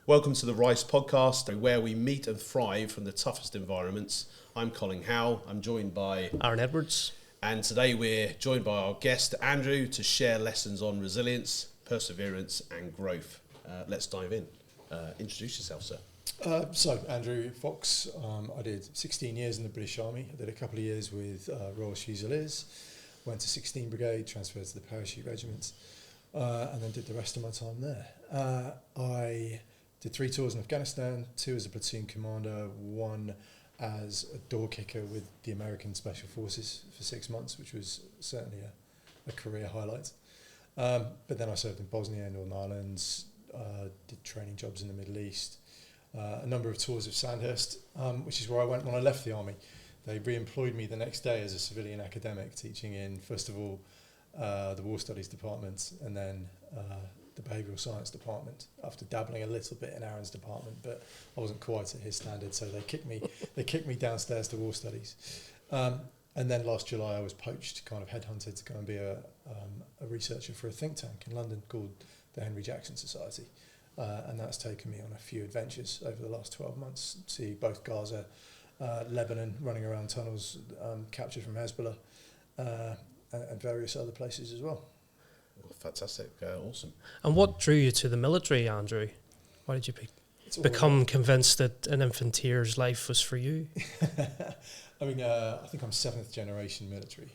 Welcome to the RiCE podcast, where we meet and thrive from the toughest environments. I'm Colin Howe. I'm joined by Aaron Edwards. And today we're joined by our guest, Andrew, to share lessons on resilience, perseverance and growth. Let's dive in. Introduce yourself, sir. So, Andrew Fox, I did 16 years in the British Army. I did a couple of years with Royal Fusiliers, went to 16 Brigade, transferred to the Parachute Regiment, and then did the rest of my time there. I did 3 tours in Afghanistan, 2 as a platoon commander, 1 as a door kicker with the American Special Forces for 6 months, which was certainly a career highlight. But then I served in Bosnia, Northern Ireland, did training jobs in the Middle East, a number of tours of Sandhurst, which is where I went when I left the army. They re-employed me the next day as a civilian academic, teaching in, first of all, the War Studies Department, and then the Behavioural Science Department, after dabbling a little bit in Aaron's department, but I wasn't quite at his standard, so they kicked me downstairs to War Studies. And then last July I was poached, kind of headhunted to go and be a researcher for a think tank in London called the Henry Jackson Society. And that's taken me on a few adventures over the last 12 months, see both Gaza, Lebanon, running around tunnels captured from Hezbollah, and various other places as well. Fantastic, awesome. And what drew you to the military, Andrew? Why did you become convinced that an infantier's life was for you? I mean, I think I'm 7th generation military,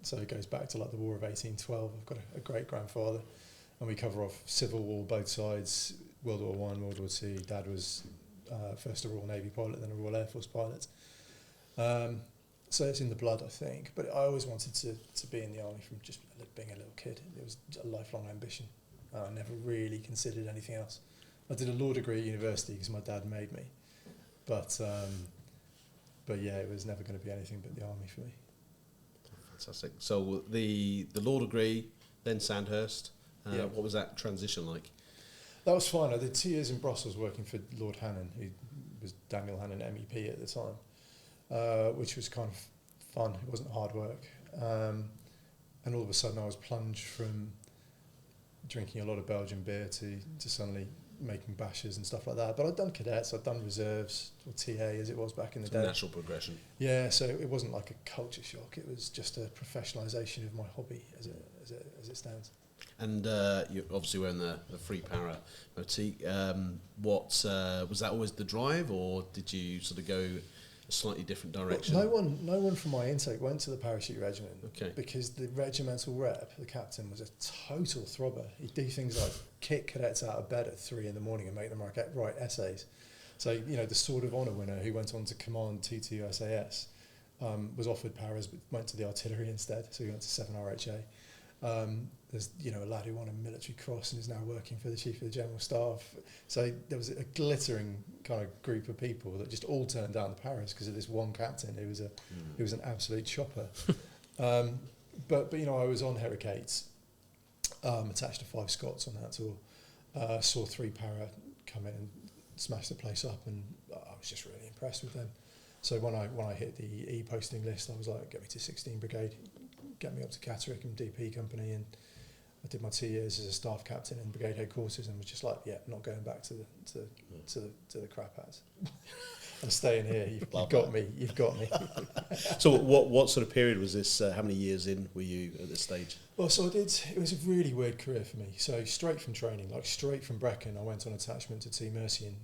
so it goes back to like the War of 1812. I've got a great grandfather, and we cover off Civil War, both sides, World War I, World War II. Dad was first a Royal Navy pilot, then a Royal Air Force pilot. So it's in the blood, I think. But I always wanted to be in the army from just being a little kid. It was a lifelong ambition. I never really considered anything else. I did a law degree at university because my dad made me. But yeah, it was never going to be anything but the army for me. Fantastic. So the law degree, then Sandhurst. Yeah. What was that transition like? That was fine. I did 2 years in Brussels working for Lord Hannon, who was Daniel Hannon MEP at the time, which was kind of fun. It wasn't hard work. And all of a sudden I was plunged from drinking a lot of Belgian beer to suddenly making bashes and stuff like that. But I'd done cadets, I'd done reserves, or TA as it was back in the day. Natural progression. Yeah, so it wasn't like a culture shock. It was just a professionalisation of my hobby as it stands. And you're obviously wearing the free para motif. What was that always the drive, or did you sort of go a slightly different direction? Well, no one from my intake went to the Parachute Regiment, okay, because the regimental rep, the captain, was a total throbber. He'd do things like kick cadets out of bed at 3 a.m. and make them write essays. So, you know, the Sword of Honour winner who went on to command 22 SAS was offered paras but went to the artillery instead, so he went to 7 RHA. There's, you know, a lad who won a military cross and is now working for the Chief of the General Staff. So there was a glittering kind of group of people that just all turned down the paras because of this one captain who was an absolute chopper. But you know, I was on Herrick 8, attached to 5 Scots on that tour. Saw 3 para come in and smash the place up, and I was just really impressed with them. So when I hit the E-posting list, I was like, get me to 16 Brigade, get me up to Catterick and DP Company, and I did my 2 years as a staff captain in Brigade Headquarters, and was just like, yeah, not going back to the crap hats. I'm staying here. You've got me. So what sort of period was this? How many years in were you at this stage? Well, so it was a really weird career for me. So straight from training, like straight from Brecon, I went on attachment to Team Mercy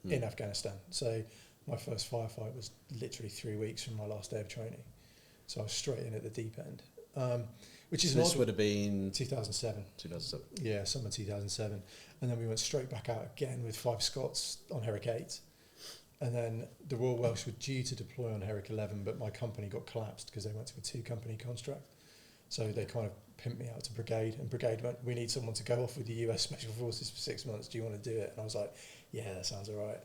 in Afghanistan. So my first firefight was literally 3 weeks from my last day of training. So I was straight in at the deep end. Which is this would have been 2007. 2007. Yeah, summer 2007. And then we went straight back out again with 5 Scots on Herrick 8. And then the Royal Welsh were due to deploy on Herrick 11, but my company got collapsed because they went to a 2-company construct. So they kind of pimped me out to Brigade, and Brigade went, we need someone to go off with the US Special Forces for 6 months. Do you want to do it? And I was like, yeah, that sounds all right.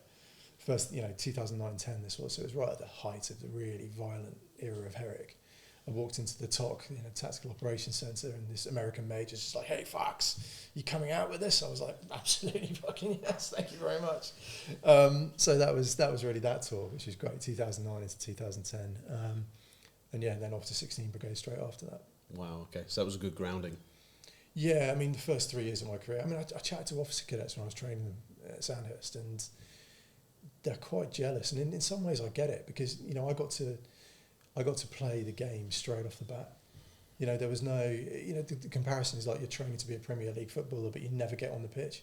First, 2009-10 this was, so it was right at the height of the really violent era of Herrick. I walked into the TOC, Tactical Operations Centre, and this American major's just like, hey, Fox, you coming out with this? I was like, absolutely fucking yes, thank you very much. So that was really that tour, which was great, 2009 into 2010. And yeah, then off to 16 Brigade straight after that. Wow, okay, so that was a good grounding. Yeah, I mean, the first 3 years of my career, I mean, I chatted to officer cadets when I was training them at Sandhurst, and they're quite jealous. And in some ways, I get it, because I got to play the game straight off the bat. There was no, the comparison is like you're training to be a Premier League footballer, but you never get on the pitch.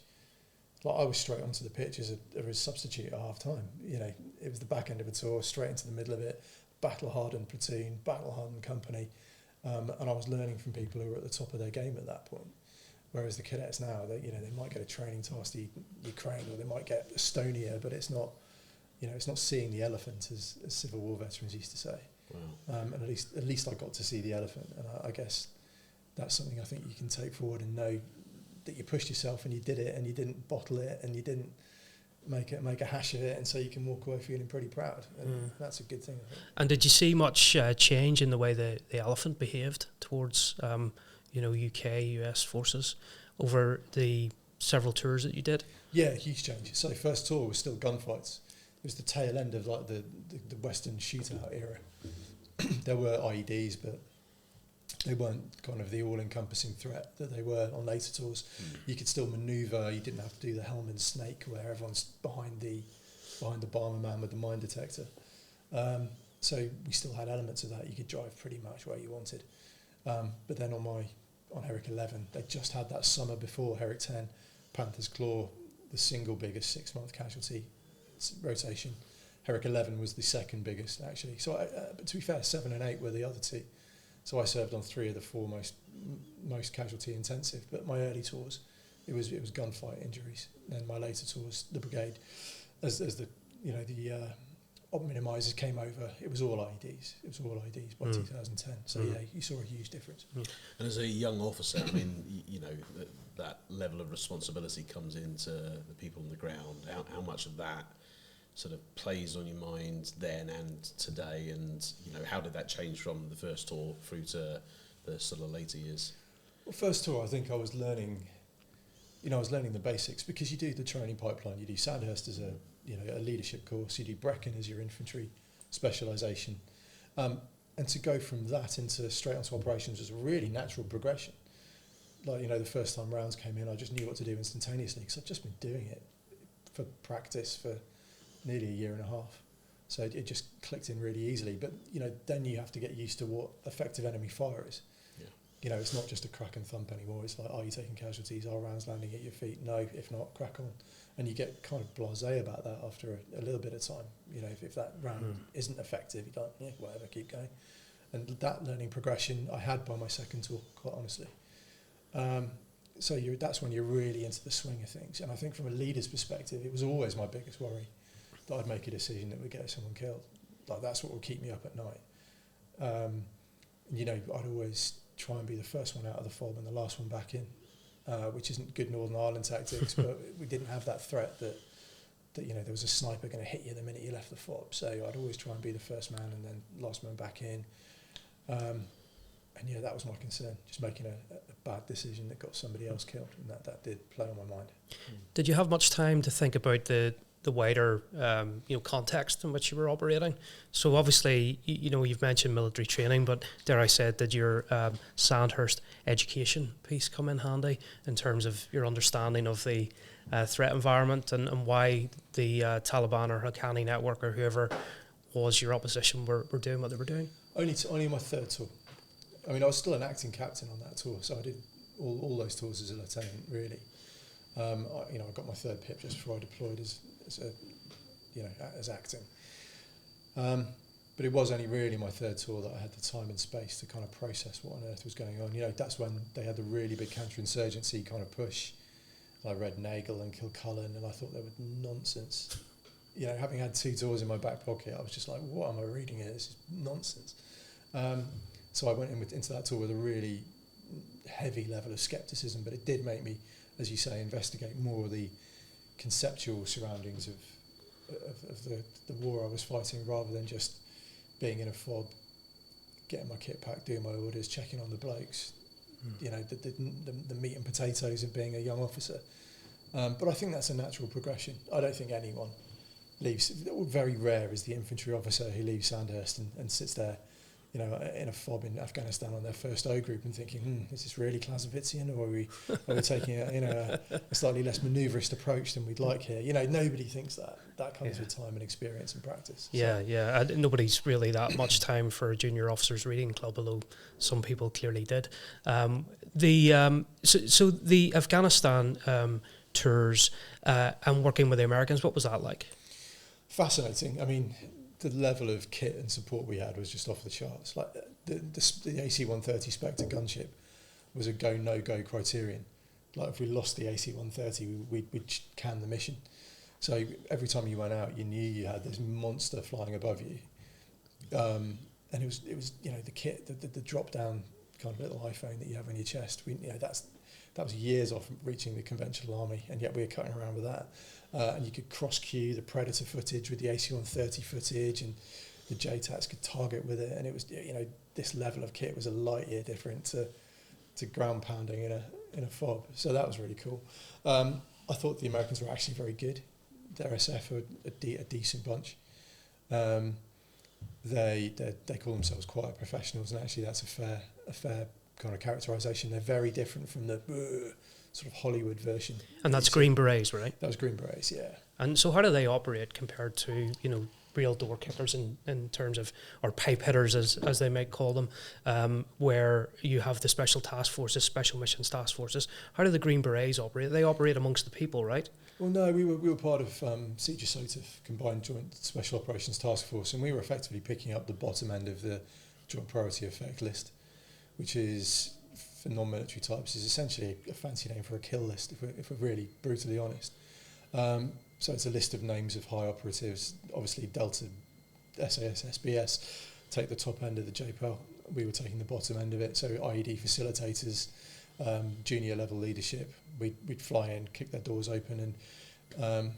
Like, I was straight onto the pitch as a substitute at half time. It was the back end of a tour, straight into the middle of it, battle-hardened platoon, battle-hardened company. And I was learning from people who were at the top of their game at that point. Whereas the cadets now, they might get a training task to Ukraine, or they might get Estonia, but it's not, it's not seeing the elephant, as Civil War veterans used to say. Wow. And at least I got to see the elephant, and I guess that's something I think you can take forward and know that you pushed yourself and you did it, and you didn't bottle it, and you didn't make a hash of it, and so you can walk away feeling pretty proud. And that's a good thing, I think. And did you see much change in the way the elephant behaved towards UK, US forces over the several tours that you did? Yeah, huge change. So first tour was still gunfights. It was the tail end of like the Western shootout era. There were IEDs, but they weren't kind of the all-encompassing threat that they were on later tours. You could still manoeuvre. You didn't have to do the helm and snake where everyone's behind the bomber man with the mine detector. So we still had elements of that. You could drive pretty much where you wanted. But then on Herrick 11, they just had that summer before Herrick 10, Panther's Claw, the single biggest 6-month casualty rotation. Herrick 11 was the second biggest, actually. So, but to be fair, 7 and 8 were the other two. So I served on 3 of the 4 most casualty intensive. But my early tours, it was gunfight injuries. And my later tours, the brigade, as the op minimisers came over, it was all IEDs. It was all IEDs by 2010. So yeah, you saw a huge difference. And as a young officer, I mean, that level of responsibility comes into the people on the ground. How much of that sort of plays on your mind then and today, and how did that change from the first tour through to the sort of later years? Well, first tour, I think I was learning the basics, because you do the training pipeline. You do Sandhurst as a leadership course. You do Brecon as your infantry specialisation, and to go from that into straight onto operations was a really natural progression. Like the first time rounds came in, I just knew what to do instantaneously, because I'd just been doing it for practice for nearly a year and a half. So it just clicked in really easily. But then you have to get used to what effective enemy fire is. Yeah. It's not just a crack and thump anymore. It's like, are you taking casualties? Are rounds landing at your feet? No. If not, crack on. And you get kind of blasé about that after a little bit of time. If that round isn't effective, you're like, yeah, whatever, keep going. And that learning progression I had by my second tour, quite honestly. So that's when you're really into the swing of things. And I think from a leader's perspective, it was always my biggest worry that I'd make a decision that would get someone killed. Like, that's what would keep me up at night. I'd always try and be the first one out of the fob and the last one back in, which isn't good Northern Ireland tactics, but we didn't have that threat that there was a sniper going to hit you the minute you left the fob. So I'd always try and be the first man and then last man back in. And that was my concern, just making a bad decision that got somebody else killed, and that did play on my mind. Did you have much time to think about the wider context in which you were operating? So obviously you've mentioned military training, but dare I say, did your Sandhurst education piece come in handy in terms of your understanding of the threat environment and why the Taliban or Haqqani network or whoever was your opposition were doing what they were doing? Only my third tour. I mean, I was still an acting captain on that tour, so I did all those tours as a lieutenant, really. I got my third PIP just before I deployed as acting. But it was only really my third tour that I had the time and space to kind of process what on earth was going on. That's when they had the really big counterinsurgency kind of push. I read Nagel and Kilcullen, and I thought they were nonsense. Having had 2 tours in my back pocket, I was just like, what am I reading here? This is nonsense. So I went into that tour with a really heavy level of scepticism, but it did make me, as you say, investigate more of the conceptual surroundings of the war I was fighting, rather than just being in a fob, getting my kit packed, doing my orders, checking on the blokes, the meat and potatoes of being a young officer. But I think that's a natural progression. I don't think anyone leaves. Very rare is the infantry officer who leaves Sandhurst and sits there in a fob in Afghanistan on their first O group and thinking, is this really Clausewitzian, or are we taking a slightly less manoeuvrist approach than we'd like here? Nobody thinks that. That comes with time and experience and practice. Yeah. Nobody's really that much time for a junior officers reading club, although some people clearly did. So the Afghanistan tours and working with the Americans, what was that like? Fascinating. I mean, the level of kit and support we had was just off the charts. Like the AC-130 Spectre gunship was a go, no-go criterion. Like if we lost the AC-130, we'd can the mission. So every time you went out, you knew you had this monster flying above you. And it was the kit, the drop-down kind of little iPhone that you have on your chest. That was years off reaching the conventional army, and yet we were cutting around with that. And you could cross-cue the Predator footage with the AC-130 footage, and the JTACs could target with it. And it was, this level of kit was a light year different to ground pounding in a fob. So that was really cool. I thought the Americans were actually very good. Their SF are a decent bunch. They call themselves quiet professionals, and actually that's a fair kind of characterisation. They're very different from the sort of Hollywood version. And that's Green Berets, right? That was Green Berets, yeah. And so how do they operate compared to, real door kickers in terms of, or pipe hitters as they might call them, where you have the special task forces, special missions task forces? How do the Green Berets operate? They operate amongst the people, right? Well, no, we were part of CJSOTF, Combined Joint Special Operations Task Force, and we were effectively picking up the bottom end of the Joint Priority Effect list, which is, for non-military types, is essentially a fancy name for a kill list, if we're really brutally honest. So it's a list of names of high operatives. Obviously, Delta, SAS, SBS take the top end of the JPEL. We were taking the bottom end of it. So IED facilitators, junior level leadership. We'd fly in, kick their doors open, and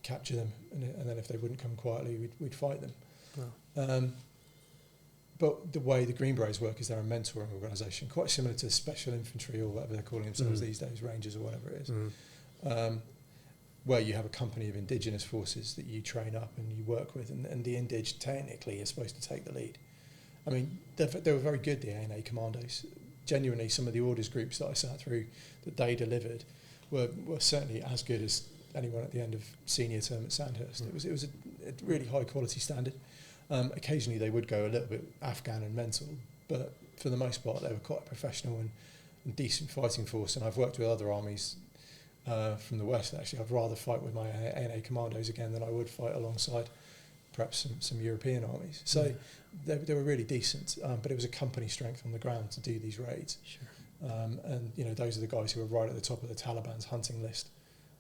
capture them. And then if they wouldn't come quietly, we'd fight them. Wow. But the way the Green Berets work is they're a mentoring organisation, quite similar to Special Infantry or whatever they're calling themselves these days, Rangers or whatever it is, where you have a company of indigenous forces that you train up and you work with, and the Indig technically is supposed to take the lead. I mean, they were very good, the ANA commandos. Genuinely, some of the orders groups that I sat through that they delivered were certainly as good as anyone at the end of senior term at Sandhurst. It was a really high quality standard. Occasionally they would go a little bit Afghan and mental, but for the most part they were quite a professional and decent fighting force. And I've worked with other armies from the West, actually. I'd rather fight with my ANA commandos again than I would fight alongside perhaps some European armies. So they were really decent, but it was a company strength on the ground to do these raids. Sure. And those are the guys who were right at the top of the Taliban's hunting list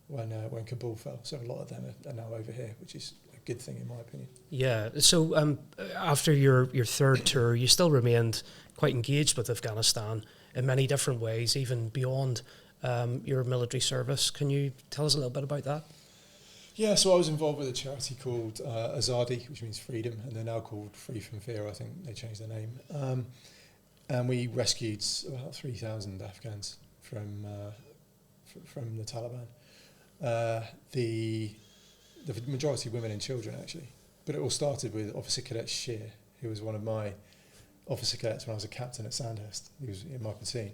when Kabul fell. So a lot of them are now over here, which is a good thing in my opinion. Yeah. So after your third tour, you still remained quite engaged with Afghanistan in many different ways, even beyond your military service. Can you tell us a little bit about that? Yeah, so I was involved with a charity called Azadi, which means freedom, and they're now called Free from Fear. I think they changed their name. And we rescued about 3,000 Afghans from the Taliban. The majority women and children, actually. But it all started with Officer Cadet Shear, who was one of my officer cadets when I was a captain at Sandhurst. He was in my platoon.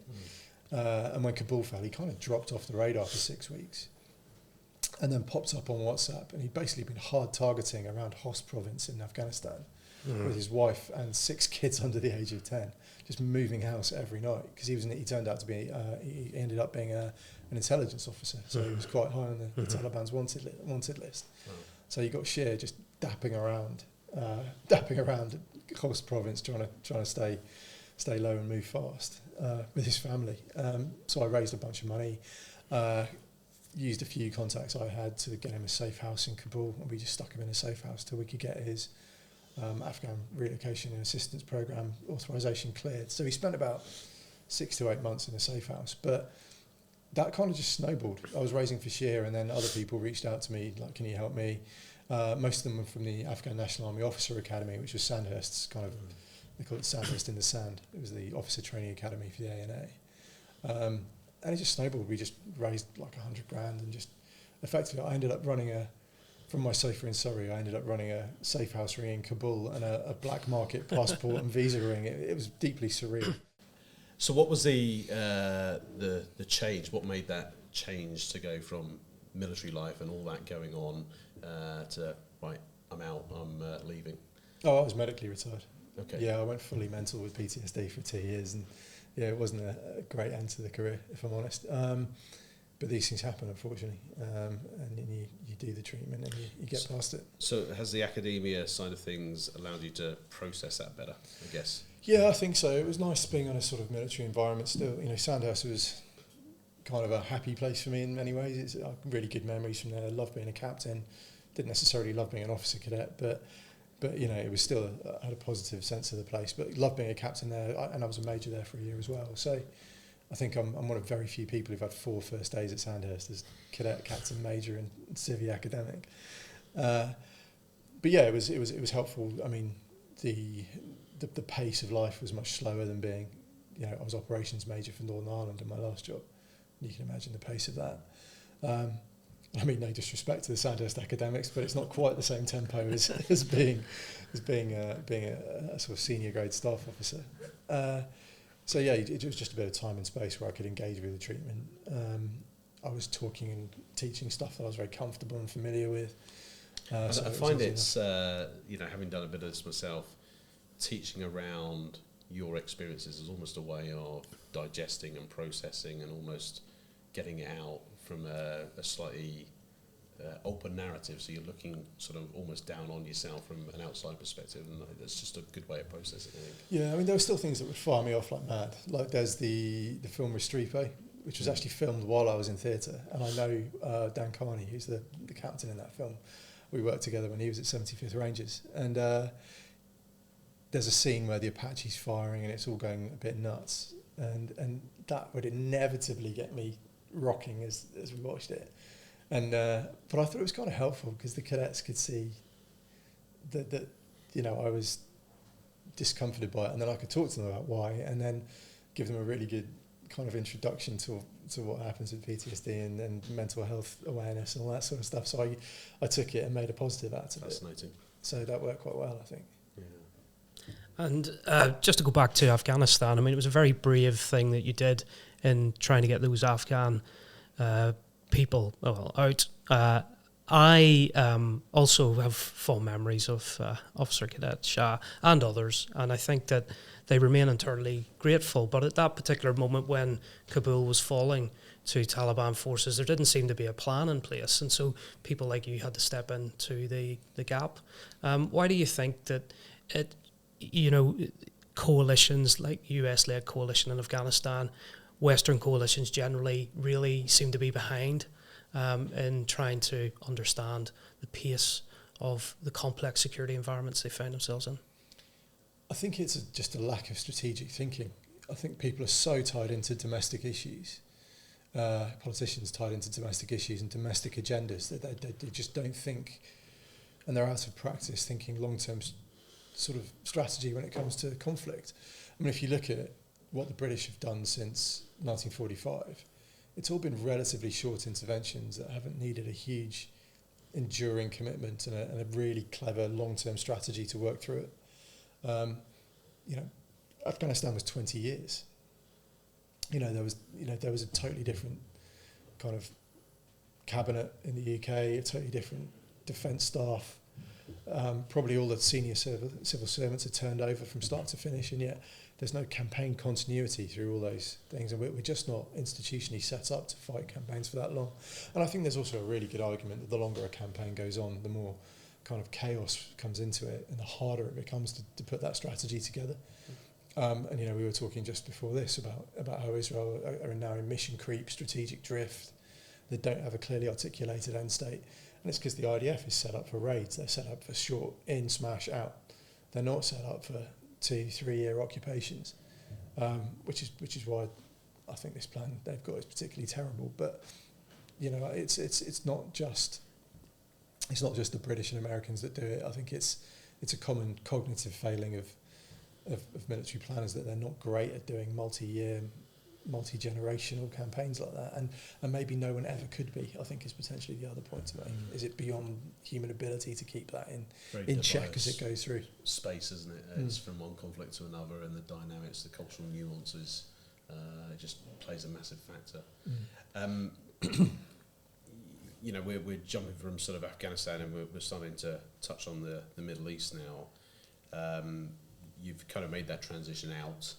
And when Kabul fell, he kind of dropped off the radar for 6 weeks. And then popped up on WhatsApp, and he'd basically been hard targeting around Host province in Afghanistan with his wife and 6 kids under the age of 10, just moving house every night because he turned out to be he ended up being an intelligence officer, so he was quite high on the Taliban's wanted list. So you got Shear just dapping around Host province, trying to stay low and move fast with his family. So I raised a bunch of money. Used a few contacts I had to get him a safe house in Kabul, and we just stuck him in a safe house till we could get his Afghan relocation and assistance program authorization cleared. So he spent about 6 to 8 months in a safe house, but that kind of just snowballed. I was raising for Shear, and then other people reached out to me, like, can you help me? Most of them were from the Afghan National Army Officer Academy, which was Sandhurst's kind of, they call it Sandhurst in the Sand. It was the Officer Training Academy for the ANA. And it just snowballed. We just raised like 100 grand, and just effectively I ended up running from my sofa in Surrey, I ended up running a safe house ring in Kabul and a black market passport and visa ring. It was deeply surreal. So what was the change? What made that change to go from military life and all that going on to, right, I'm out, I'm leaving? Oh, I was medically retired. Okay. Yeah, I went fully mental with PTSD for 2 years, and yeah, it wasn't a great end to the career, if I'm honest. But these things happen, unfortunately, and then you do the treatment and you get past it. So has the academia side of things allowed you to process that better, I guess? Yeah, I think so. It was nice being on a sort of military environment still. You know, Sandhurst was kind of a happy place for me in many ways. It's really good memories from there. I loved being a captain. Didn't necessarily love being an officer cadet, but you know, it was still had a positive sense of the place. But loved being a captain there, and I was a major there for a year as well. So I think I'm one of very few people who've had 4 first days at Sandhurst as cadet, captain, major, and civvy academic. But yeah, it was helpful. I mean, the pace of life was much slower than being, you know, I was operations major for Northern Ireland in my last job. You can imagine the pace of that. I mean, no disrespect to the Sandhurst academics, but it's not quite the same tempo as being a sort of senior grade staff officer. So yeah, it was just a bit of time and space where I could engage with the treatment. I was talking and teaching stuff that I was very comfortable and familiar with. So I find it's you know, having done a bit of this myself, teaching around your experiences is almost a way of digesting and processing and almost getting it out from a slightly open narrative, so you're looking sort of almost down on yourself from an outside perspective, and that's just a good way of processing, I think. Yeah, I mean, there were still things that would fire me off like mad. Like there's the film Restrepo, which was actually filmed while I was in theatre, and I know Dan Carney, who's the captain in that film. We worked together when he was at 75th Rangers, and there's a scene where the Apache's firing and it's all going a bit nuts, and that would inevitably get me rocking as we watched it. And but I thought it was kind of helpful because the cadets could see that you know, I was discomforted by it, and then I could talk to them about why, and then give them a really good kind of introduction to what happens with PTSD and mental health awareness and all that sort of stuff. So I took it and made a positive out of it. Fascinating. So that worked quite well, I think. Yeah. And just to go back to Afghanistan, I mean, it was a very brave thing that you did in trying to get those Afghan people out. I also have fond memories of Officer Cadet Shah and others, and I think that they remain eternally grateful. But at that particular moment when Kabul was falling to Taliban forces, there didn't seem to be a plan in place, and so people like you had to step into the gap. Why do you think that coalitions like US-led coalition in Afghanistan, Western coalitions generally, really seem to be behind in trying to understand the pace of the complex security environments they find themselves in? I think it's just a lack of strategic thinking. I think people are so tied into domestic issues, politicians tied into domestic issues and domestic agendas, that they just don't think, and they're out of practice thinking long-term sort of strategy when it comes to conflict. I mean, if you look at what the British have done since 1945, it's all been relatively short interventions that haven't needed a huge enduring commitment and a really clever long-term strategy to work through it. Afghanistan was 20 years. There was a totally different kind of cabinet in the UK, a totally different defence staff. Probably all the senior civil servants are turned over from start to finish, and yet there's no campaign continuity through all those things, and we're just not institutionally set up to fight campaigns for that long. And I think there's also a really good argument that the longer a campaign goes on, the more kind of chaos comes into it, and the harder it becomes to put that strategy together. We were talking just before this about how Israel are now in mission creep, strategic drift. They don't have a clearly articulated end state. And it's because the IDF is set up for raids. They're set up for short in, smash out. They're not set up for 2-3 year occupations, which is why I think this plan they've got is particularly terrible. But it's not just the British and Americans that do it. I think it's a common cognitive failing of military planners, that they're not great at doing multi-year multi-generational campaigns like that, and maybe no one ever could be, I think, is potentially the other point to make. Is it beyond human ability to keep that in check as it goes through? Space, isn't it? It's from one conflict to another, and the dynamics, the cultural nuances, it just plays a massive factor. You know, we're jumping from sort of Afghanistan, and we're starting to touch on the Middle East now. You've kind of made that transition out,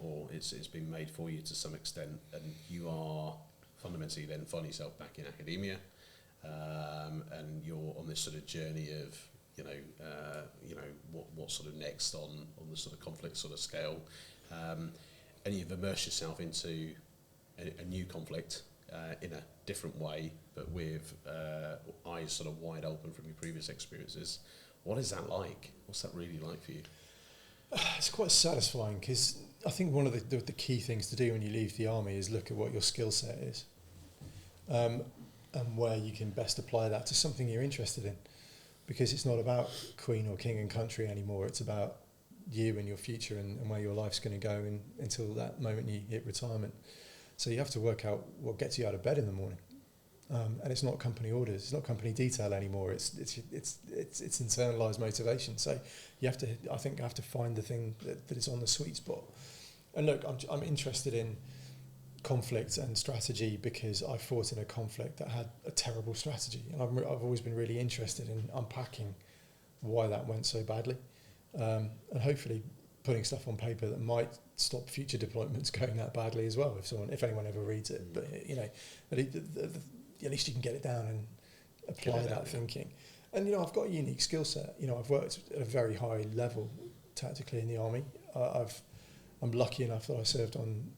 or it's been made for you to some extent, and you are fundamentally then find yourself back in academia, and you're on this sort of journey of what sort of next on the sort of conflict sort of scale, and you've immersed yourself into a new conflict in a different way, but with eyes sort of wide open from your previous experiences. What is that like? What's that really like for you? It's quite satisfying, because I think one of the key things to do when you leave the army is look at what your skill set is, and where you can best apply that to something you're interested in, because it's not about queen or king and country anymore. It's about you and your future, and where your life's going to go until that moment you hit retirement. So you have to work out what gets you out of bed in the morning. And it's not company orders, it's not company detail anymore. It's internalised motivation. So you have to find the thing that is on the sweet spot. And look, I'm interested in conflict and strategy because I fought in a conflict that had a terrible strategy, and I've always been really interested in unpacking why that went so badly, and hopefully putting stuff on paper that might stop future deployments going that badly as well. If anyone ever reads it, but you know, at least you can get it down and apply that thinking. And you know, I've got a unique skill set. You know, I've worked at a very high level tactically in the army. I'm lucky enough that I served on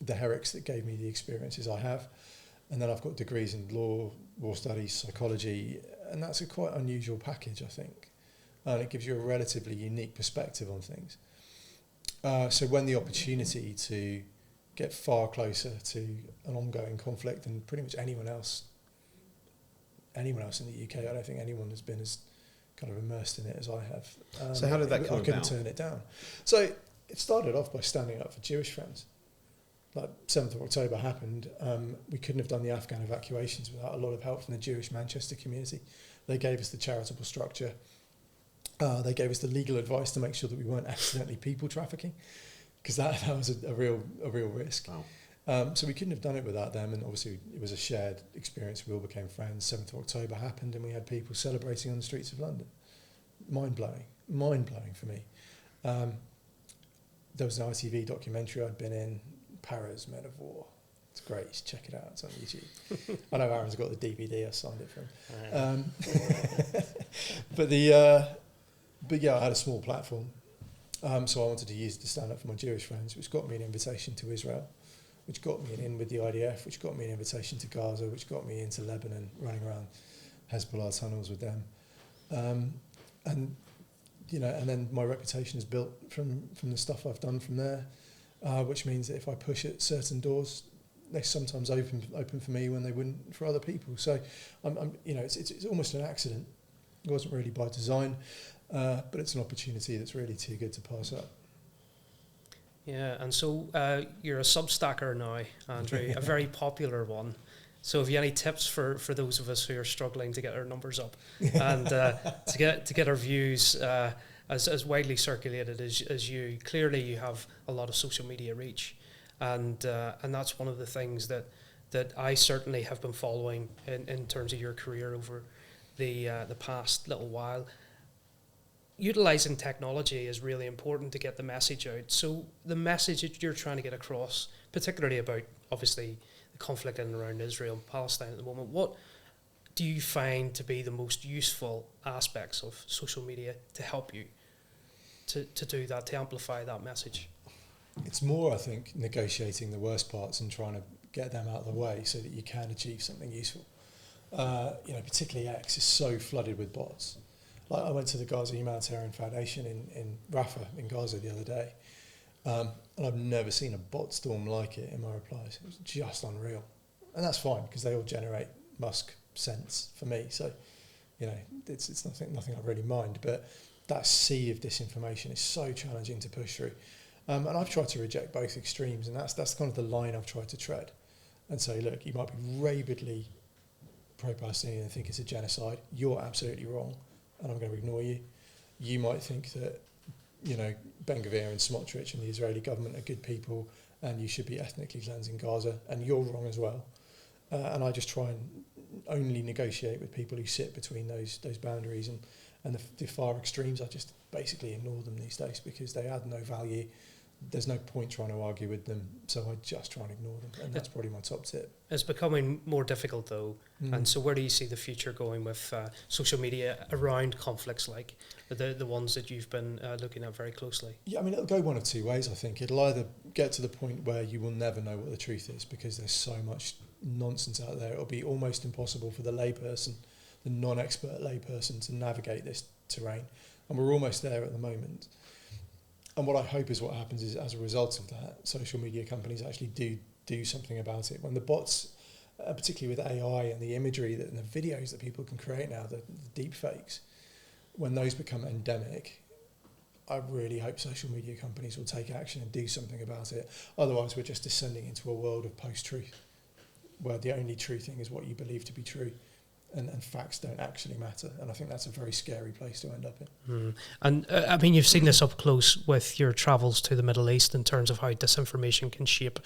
the Herricks that gave me the experiences I have, and then I've got degrees in law, war studies, psychology, and that's a quite unusual package, I think, and it gives you a relatively unique perspective on things. So when the opportunity to get far closer to an ongoing conflict than pretty much anyone else in the UK, I don't think anyone has been as kind of immersed in it as I have. So how did that come about? I couldn't turn it down. So it started off by standing up for Jewish friends. Like 7th of October happened, we couldn't have done the Afghan evacuations without a lot of help from the Jewish Manchester community. They gave us the charitable structure. They gave us the legal advice to make sure that we weren't accidentally people trafficking, because that was a real risk. Wow. So we couldn't have done it without them, and obviously it was a shared experience. We all became friends. 7th of October happened, and we had people celebrating on the streets of London. Mind-blowing for me. There was an ITV documentary I'd been in, Paris, Men of War. It's great, you should check it out, it's on YouTube. I know Aaron's got the DVD, I signed it for him. But yeah, I had a small platform. So I wanted to use it to stand up for my Jewish friends, which got me an invitation to Israel, which got me in with the IDF, which got me an invitation to Gaza, which got me into Lebanon, running around Hezbollah tunnels with them. And you know, and then my reputation is built from the stuff I've done from there, which means that if I push at certain doors, they sometimes open for me when they wouldn't for other people. So I'm you know, it's almost an accident. It wasn't really by design. But it's an opportunity that's really too good to pass up. Yeah, and so you're a Substacker now, Andrew, a very popular one. So have you any tips for those of us who are struggling to get our numbers up and to get our views as widely circulated as you? Clearly you have a lot of social media reach, and that's one of the things that I certainly have been following in terms of your career over the past little while. Utilising technology is really important to get the message out. So the message that you're trying to get across, particularly about, obviously, the conflict in and around Israel and Palestine at the moment, what do you find to be the most useful aspects of social media to help you to do that, to amplify that message? It's more, I think, negotiating the worst parts and trying to get them out of the way so that you can achieve something useful. You know, particularly X is so flooded with bots. Like I went to the Gaza Humanitarian Foundation in Rafah in Gaza the other day, and I've never seen a bot storm like it in my replies. It was just unreal. And that's fine, because they all generate Musk sense for me. So, you know, it's nothing I really mind. But that sea of disinformation is so challenging to push through. And I've tried to reject both extremes, and that's kind of the line I've tried to tread, and say, look, you might be rabidly pro-Palestinian and think it's a genocide. You're absolutely wrong, and I'm going to ignore you. You might think that, you know, Ben Gvir and Smotrich and the Israeli government are good people, and you should be ethnically cleansing Gaza, and you're wrong as well. And I just try and only negotiate with people who sit between those boundaries, and the far extremes, I just basically ignore them these days because they add no value. There's no point trying to argue with them, so I just try and ignore them, and that's probably my top tip. It's becoming more difficult though, and so where do you see the future going with social media around conflicts like the ones that you've been looking at very closely? Yeah, I mean, it'll go one of two ways, I think. It'll either get to the point where you will never know what the truth is because there's so much nonsense out there. It'll be almost impossible for the layperson, the non-expert layperson, to navigate this terrain, and we're almost there at the moment. And what I hope is what happens is, as a result of that, social media companies actually do something about it. When the bots, particularly with AI and the imagery and the videos that people can create now, the deep fakes, when those become endemic, I really hope social media companies will take action and do something about it. Otherwise, we're just descending into a world of post-truth, where the only true thing is what you believe to be true. And facts don't actually matter, and I think that's a very scary place to end up in. And I mean, you've seen this up close with your travels to the Middle East in terms of how disinformation can shape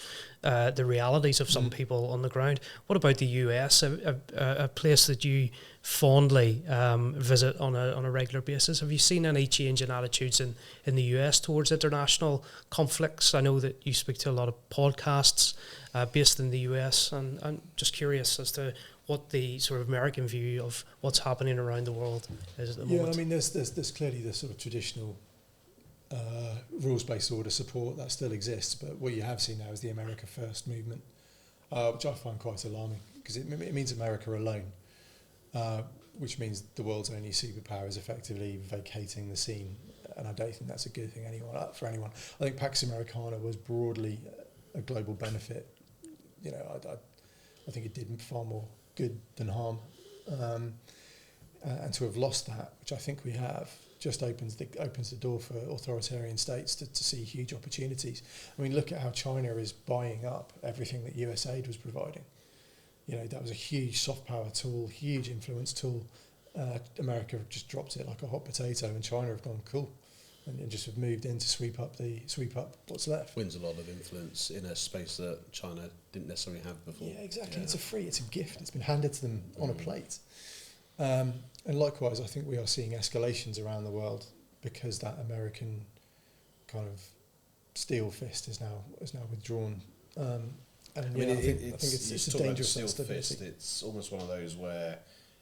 the realities of some people on the ground. What about the US, a place that you fondly visit on a regular basis? Have you seen any change in attitudes in the US towards international conflicts? I know that you speak to a lot of podcasts based in the US, and I'm just curious as to what the sort of American view of what's happening around the world is at the moment. Yeah, I mean, there's clearly the sort of traditional rules-based order support that still exists, but what you have seen now is the America First movement, which I find quite alarming because it means America alone, which means the world's only superpower is effectively vacating the scene, and I don't think that's a good thing for anyone. I think Pax Americana was broadly a global benefit. You know, I think it did far more good than harm, and to have lost that, which I think we have, just opens the door for authoritarian states to see huge opportunities. I mean, look at how China is buying up everything that USAID was providing. You know, that was a huge soft power tool, huge influence tool. America just dropped it like a hot potato, and China have gone cool, and just have moved in to sweep up what's left. Wins a lot of influence in a space that China didn't necessarily have before. Yeah, exactly. Yeah. It's a gift. It's been handed to them on a plate. And likewise, I think we are seeing escalations around the world because that American kind of steel fist is now withdrawn. And I think it's a dangerous steel fist. It's almost one of those where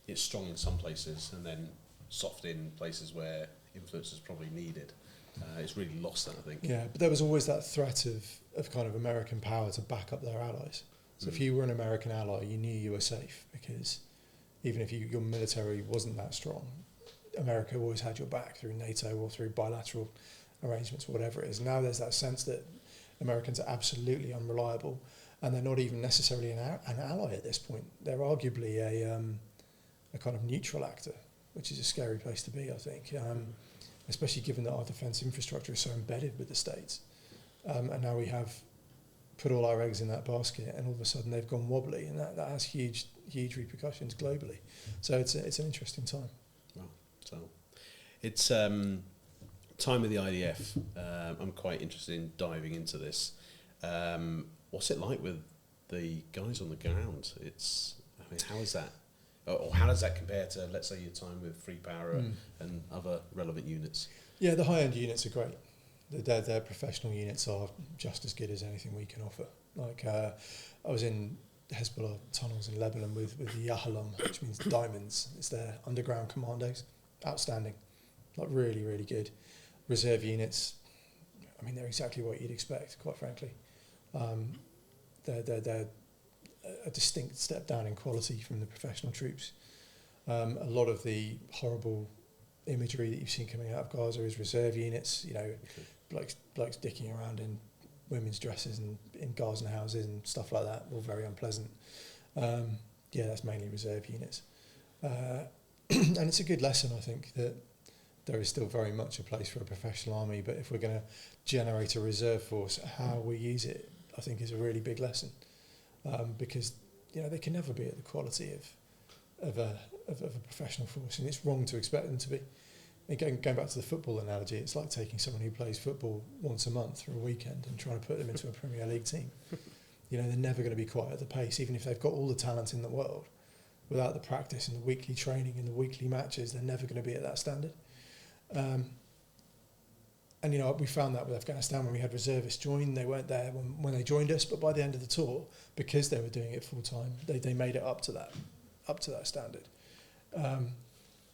it's strong in some places and then soft in places where influence is probably needed. It's really lost that, I think. Yeah, but there was always that threat of kind of American power to back up their allies. So if you were an American ally, you knew you were safe because even if your military wasn't that strong, America always had your back through NATO or through bilateral arrangements, whatever it is. Now there's that sense that Americans are absolutely unreliable, and they're not even necessarily an ally at this point. They're arguably a kind of neutral actor, which is a scary place to be, I think, especially given that our defence infrastructure is so embedded with the States. And now we have put all our eggs in that basket, and all of a sudden they've gone wobbly, and that has huge repercussions globally. So it's an interesting time. Wow. So it's time of the IDF. I'm quite interested in diving into this. What's it like with the guys on the ground? How is that? Or how does that compare to, let's say, your time with Free Power and other relevant units? Yeah, the high-end units are great. Their professional units are just as good as anything we can offer. Like, I was in Hezbollah tunnels in Lebanon with the Yahalom, which means diamonds. It's their underground commandos. Outstanding. Like, really, really good. Reserve units, I mean, they're exactly what you'd expect, quite frankly. They're a distinct step down in quality from the professional troops. A lot of the horrible imagery that you've seen coming out of Gaza is reserve units, you know, blokes dicking around in women's dresses and in Gazan houses and stuff like that, all very unpleasant. Yeah, that's mainly reserve units. And it's a good lesson, I think, that there is still very much a place for a professional army, but if we're going to generate a reserve force, how we use it, I think, is a really big lesson, because they can never be at the quality of a professional force, and it's wrong to expect them to be. Again, going back to the football analogy, it's like taking someone who plays football once a month for a weekend and trying to put them into a Premier League team. They're never going to be quite at the pace, even if they've got all the talent in the world. Without the practice and the weekly training and the weekly matches, they're never going to be at that standard. And we found that with Afghanistan when we had reservists join. They weren't there when they joined us, but by the end of the tour, because they were doing it full time, they made it up to that standard.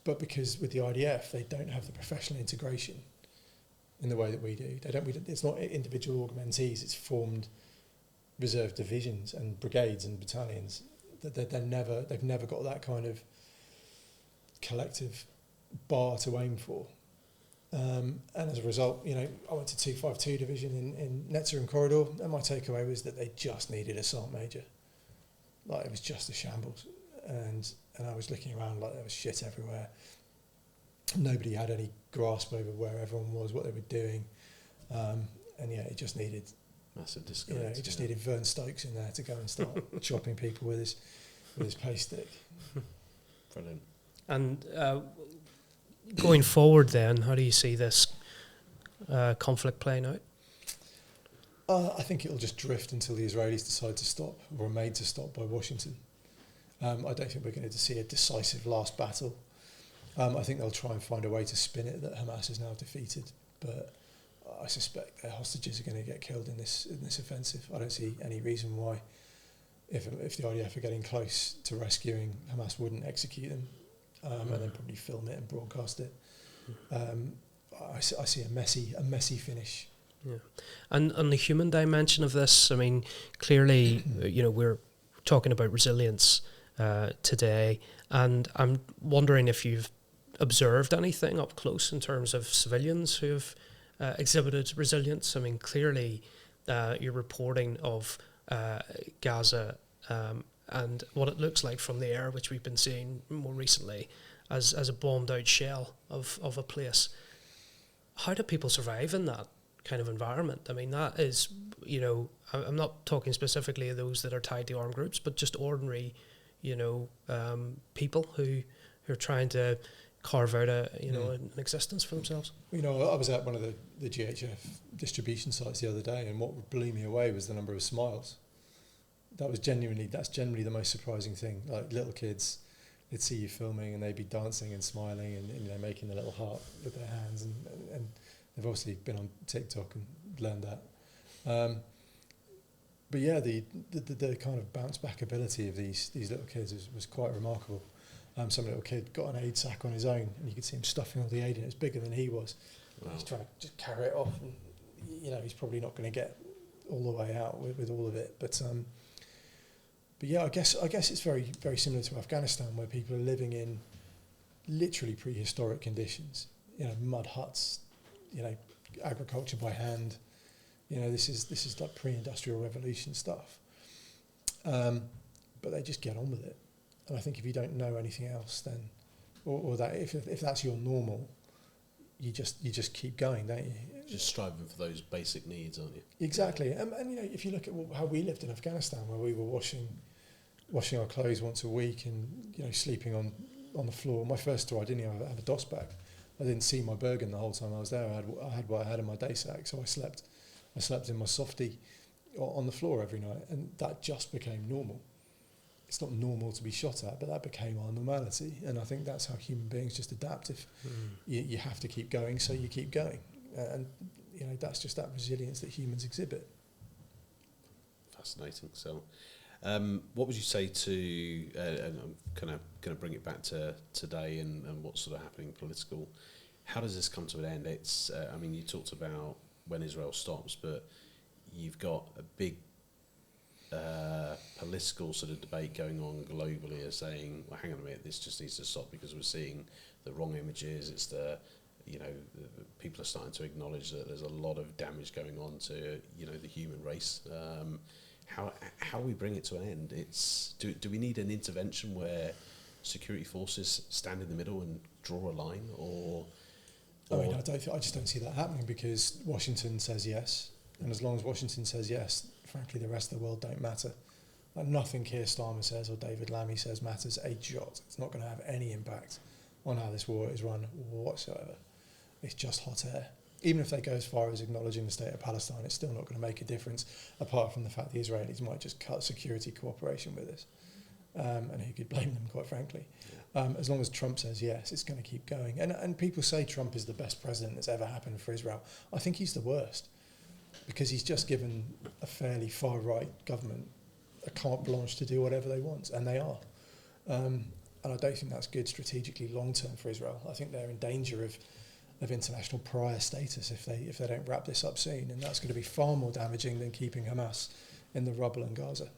But because with the IDF, they don't have the professional integration in the way that we do. It's not individual augmentees, it's formed reserve divisions and brigades and battalions. They've never got that kind of collective bar to aim for. And as a result, I went to 252 Division in Netzer Corridor, and my takeaway was that they just needed a sergeant major. Like, it was just a shambles. And I was looking around like there was shit everywhere. Nobody had any grasp over where everyone was, what they were doing. It just needed... Massive disconnect. It just needed Vern Stokes in there to go and start chopping people with his pace stick. Brilliant. And going forward then, how do you see this conflict playing out? I think it'll just drift until the Israelis decide to stop, or are made to stop by Washington. I don't think we're going to see a decisive last battle. I think they'll try and find a way to spin it that Hamas is now defeated, but I suspect their hostages are going to get killed in this offensive. I don't see any reason why, if the IDF are getting close to rescuing, Hamas wouldn't execute them and then probably film it and broadcast it. I see a messy finish. Yeah, and on the human dimension of this, I mean, clearly, we're talking about resilience today, and I'm wondering if you've observed anything up close in terms of civilians who've exhibited resilience. I mean, clearly, you're reporting of Gaza and what it looks like from the air, which we've been seeing more recently, as a bombed out shell of a place. How do people survive in that kind of environment? I mean, that is, I'm not talking specifically of those that are tied to armed groups, but just ordinary, people who are trying to carve out an existence for themselves. I was at one of the GHF distribution sites the other day, and what blew me away was the number of smiles. That's generally the most surprising thing. Like, little kids, they'd see you filming and they'd be dancing and smiling and making the little heart with their hands, and they've obviously been on TikTok and learned that. But yeah, the kind of bounce back ability of these little kids was quite remarkable. Some little kid got an aid sack on his own, and you could see him stuffing all the aid in. It was bigger than he was. Wow. He's trying to just carry it off, and he's probably not going to get all the way out with all of it. But yeah, I guess it's very, very similar to Afghanistan, where people are living in literally prehistoric conditions. Mud huts, agriculture by hand. This is like pre-industrial revolution stuff. But they just get on with it. And I think if you don't know anything else, then, or that if that's your normal, you just keep going, don't you? Just striving for those basic needs, aren't you? Exactly. And if you look at how we lived in Afghanistan, where we were washing our clothes once a week and sleeping on the floor. My first tour, I didn't even have a DOS bag. I didn't see my Bergen the whole time I was there. I had what I had in my day sack, so I slept in my softie on the floor every night, and that just became normal. It's not normal to be shot at, but that became our normality. And I think that's how human beings just adapt. If you have to keep going, so you keep going. And that's just that resilience that humans exhibit. Fascinating. So what would you say to, and I'm kind of going to bring it back to today and what's sort of happening political, how does this come to an end? It's, you talked about when Israel stops, but you've got a big political sort of debate going on globally as saying, well, hang on a minute, this just needs to stop because we're seeing the wrong images. It's people are starting to acknowledge that there's a lot of damage going on to, the human race. How we bring it to an end? Do we need an intervention where security forces stand in the middle and draw a line, or I mean, I just don't see that happening because Washington says yes, and as long as Washington says yes, frankly, the rest of the world don't matter. Like nothing Keir Starmer says or David Lammy says matters a jot. It's not going to have any impact on how this war is run whatsoever. It's just hot air. Even if they go as far as acknowledging the state of Palestine, it's still not going to make a difference, apart from the fact the Israelis might just cut security cooperation with us. And who could blame them, quite frankly? As long as Trump says yes, it's going to keep going. And people say Trump is the best president that's ever happened for Israel. I think he's the worst, because he's just given a fairly far-right government a carte blanche to do whatever they want, and they are. And I don't think that's good strategically long-term for Israel. I think they're in danger of international pariah status if they don't wrap this up soon, and that's going to be far more damaging than keeping Hamas in the rubble in Gaza.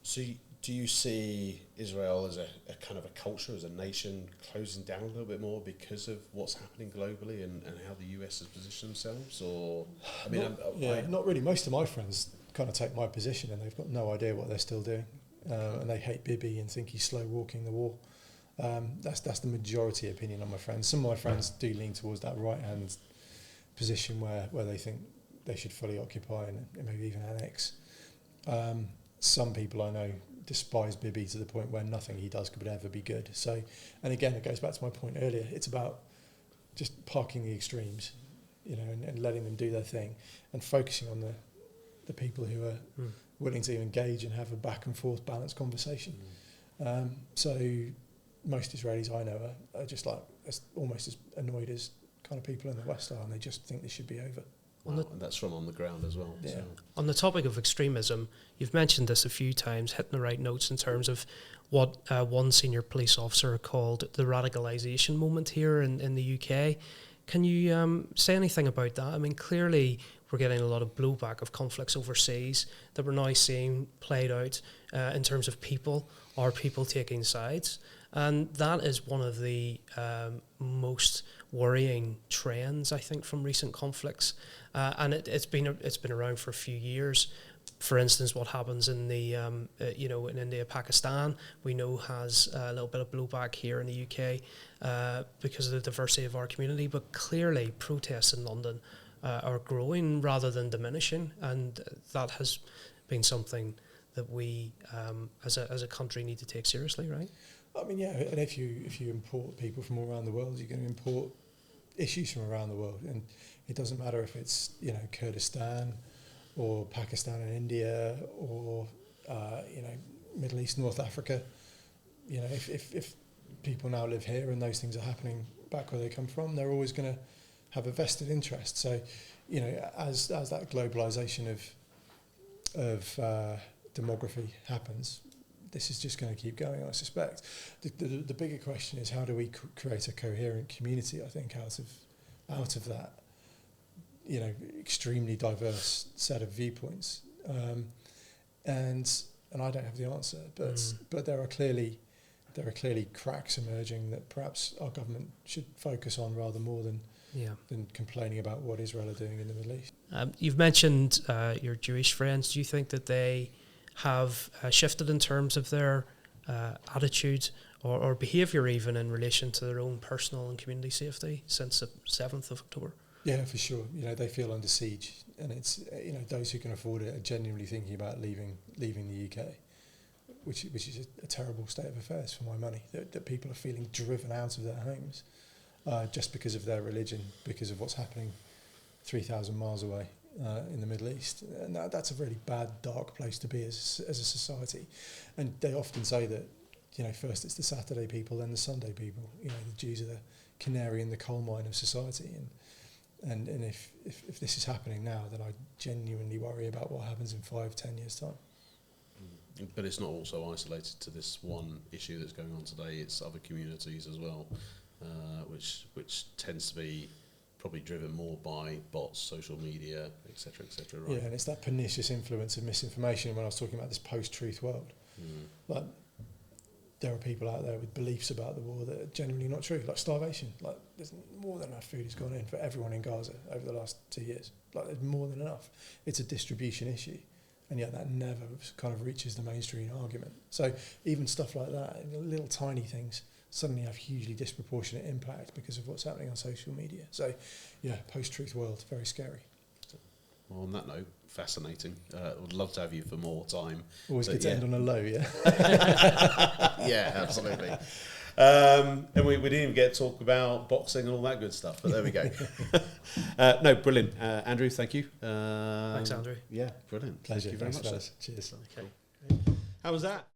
So do you see Israel as a kind of a culture, as a nation, closing down a little bit more because of what's happening globally and how the US has positioned themselves? Or I mean, not really. Most of my friends kind of take my position, and they've got no idea what they're still doing, and they hate Bibi and think he's slow walking the war. That's the majority opinion of my friends. Some of my friends do lean towards that right-hand position where they think they should fully occupy and maybe even annex. Some people I know despise Bibi to the point where nothing he does could ever be good. So, and again, it goes back to my point earlier. It's about just parking the extremes, and letting them do their thing, and focusing on the people who are willing to engage and have a back and forth balanced conversation. So most Israelis I know are just like almost as annoyed as kind of people in the West are, and they just think this should be over. Wow, and that's from on the ground as well. Yeah. So. On the topic of extremism, you've mentioned this a few times, hitting the right notes in terms of what one senior police officer called the radicalisation moment here in the UK. Can you say anything about that? I mean, clearly we're getting a lot of blowback of conflicts overseas that we're now seeing played out in terms of people taking sides. And that is one of the most worrying trends, I think, from recent conflicts. And it's been around for a few years. For instance, what happens in the in India, Pakistan, we know has a little bit of blowback here in the UK because of the diversity of our community. But clearly, protests in London are growing rather than diminishing, and that has been something that we, as a country, need to take seriously, right? I mean, yeah, and if you import people from all around the world, you're going to import issues from around the world, and it doesn't matter if it's Kurdistan or Pakistan and India or Middle East, North Africa. If people now live here and those things are happening back where they come from, they're always going to have a vested interest. So, as that globalization of demography happens, this is just going to keep going, I suspect. The bigger question is, how do we create a coherent community, I think, out of that, extremely diverse set of viewpoints. And I don't have the answer, but there are clearly cracks emerging that perhaps our government should focus on rather more than complaining about what Israel are doing in the Middle East. You've mentioned your Jewish friends. Do you think that they have shifted in terms of their attitude or behaviour even in relation to their own personal and community safety since the 7th of October? Yeah, for sure. They feel under siege, and it's those who can afford it are genuinely thinking about leaving the UK, which is a terrible state of affairs for my money. That people are feeling driven out of their homes just because of their religion, because of what's happening 3,000 miles away in the Middle East, and that's a really bad, dark place to be as a society. And they often say that first it's the Saturday people, then the Sunday people. The Jews are the canary in the coal mine of society, and if this is happening now, then I genuinely worry about what happens in 5-10 years' time. But it's not also isolated to this one issue that's going on today. It's other communities as well, which tends to be probably driven more by bots, social media, etc., right? Yeah, and it's that pernicious influence of misinformation. When I was talking about this post-truth world, like there are people out there with beliefs about the war that are genuinely not true, like starvation. Like there's more than enough food has gone in for everyone in Gaza over the last 2 years. Like there's more than enough. It's a distribution issue, and yet that never kind of reaches the mainstream argument. So even stuff like that, little tiny things, suddenly have hugely disproportionate impact because of what's happening on social media. So, yeah, post-truth world, very scary. Well, on that note, fascinating. Would love to have you for more time. Always good to end on a low, yeah? Yeah, absolutely. And we didn't even get to talk about boxing and all that good stuff, but there we go. No, brilliant. Andrew, thank you. Thanks, Andrew. Yeah, brilliant. Pleasure. Thank you very Thanks, much. fellas. Cheers. Okay. How was that?